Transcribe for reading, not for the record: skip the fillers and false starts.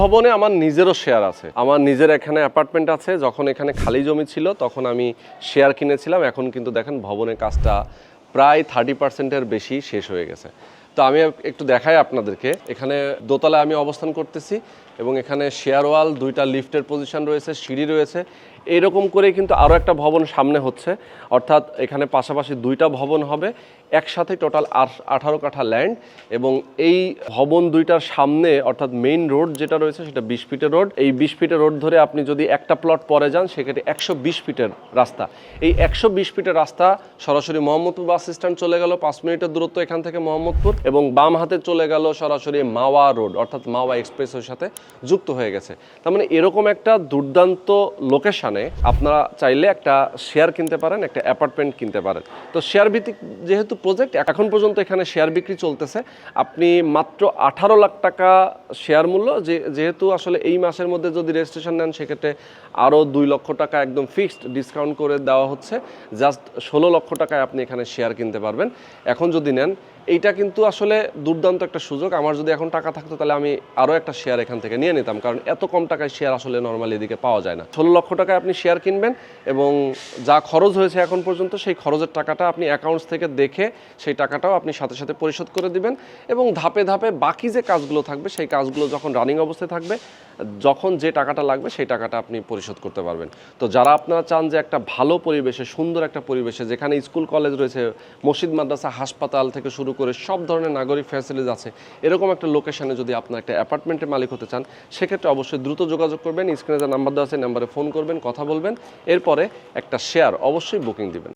ভবনে আমার নিজেরও শেয়ার আছে। আমার নিজের এখানে অ্যাপার্টমেন্ট আছে। যখন এখানে খালি জমি ছিল তখন আমি শেয়ার কিনেছিলাম। এখন কিন্তু দেখেন ভবনের কাজটা প্রায় 30% বেশি শেষ হয়ে গেছে। তো আমি একটু দেখাই আপনাদেরকে। এখানে দোতলায় আমি অবস্থান করতেছি এবং এখানে শেয়ার ওয়াল, 2টা লিফটের পজিশন রয়েছে, সিঁড়ি রয়েছে। এইরকম করে কিন্তু আরও একটা ভবন সামনে হচ্ছে, অর্থাৎ এখানে পাশাপাশি 2টা ভবন হবে, একসাথে টোটাল 18 কাঠা ল্যান্ড। এবং এই ভবন 2টার সামনে অর্থাৎ মেইন রোড যেটা রয়েছে সেটা 20 ফিটের রোড। এই 20 ফিটের রোড ধরে আপনি যদি একটা প্লট পরে যান সেক্ষেত্রে 120 ফিটের রাস্তা। এই 120 ফিটের রাস্তা সরাসরি মোহাম্মদপুর বাস স্ট্যান্ড চলে গেল, 5 মিনিটের দূরত্ব এখান থেকে মোহাম্মদপুর, এবং বাম হাতে চলে গেল সরাসরি মাওয়া রোড, অর্থাৎ মাওয়া এক্সপ্রেসওয়ের সাথে যুক্ত হয়ে গেছে। তার মানে এরকম একটা দুর্দান্ত লোকেশনে আপনারা চাইলে একটা শেয়ার কিনতে পারেন, একটা অ্যাপার্টমেন্ট কিনতে পারেন। তো শেয়ার ভিত্তিক যেহেতু প্রজেক্ট, এখন পর্যন্ত এখানে শেয়ার বিক্রি চলতেছে। আপনি মাত্র 18 লাখ টাকা শেয়ার মূল্য, যেহেতু আসলে এই মাসের মধ্যে যদি রেজিস্ট্রেশন নেন সেক্ষেত্রে আরও 2 লক্ষ টাকা একদম ফিক্সড ডিসকাউন্ট করে দেওয়া হচ্ছে। জাস্ট 16 লক্ষ টাকায় আপনি এখানে শেয়ার কিনতে পারবেন এখন যদি নেন। এইটা কিন্তু আসলে দুর্দান্ত একটা সুযোগ। আমার যদি এখন টাকা থাকতো তাহলে আমি আরও একটা শেয়ার এখান থেকে নিয়ে নিতাম, কারণ এত কম টাকায় শেয়ার আসলে নর্মালি এদিকে পাওয়া যায় না। 16 লক্ষ টাকায় আপনি শেয়ার কিনবেন এবং যা খরচ হয়েছে এখন পর্যন্ত সেই খরচের টাকাটা আপনি অ্যাকাউন্টস থেকে দেখে সেই টাকাটাও আপনি সাথে সাথে পরিশোধ করে দিবেন, এবং ধাপে ধাপে বাকি যে কাজগুলো থাকবে সেই কাজগুলো যখন রানিং অবস্থায় থাকবে, যখন যে টাকাটা লাগবে সেই টাকাটা আপনি পরিশোধ করতে পারবেন। তো যারা আপনারা চান যে একটা ভালো পরিবেশে, সুন্দর একটা পরিবেশে, যেখানে স্কুল কলেজ রয়েছে, মসজিদ মাদ্রাসা, হাসপাতাল থেকে শুরু করে সব ধরনের নাগরিক ফ্যাসিলিটিস আছে, এরকম একটা লোকেশনে যদি আপনার একটা অ্যাপার্টমেন্টের মালিক হতে চান সেক্ষেত্রে অবশ্যই দ্রুত যোগাযোগ করবেন। স্ক্রিনে যে নাম্বার দেওয়া আছে নাম্বারে ফোন করবেন, কথা বলবেন, এরপরে একটা শেয়ার অবশ্যই বুকিং দিবেন।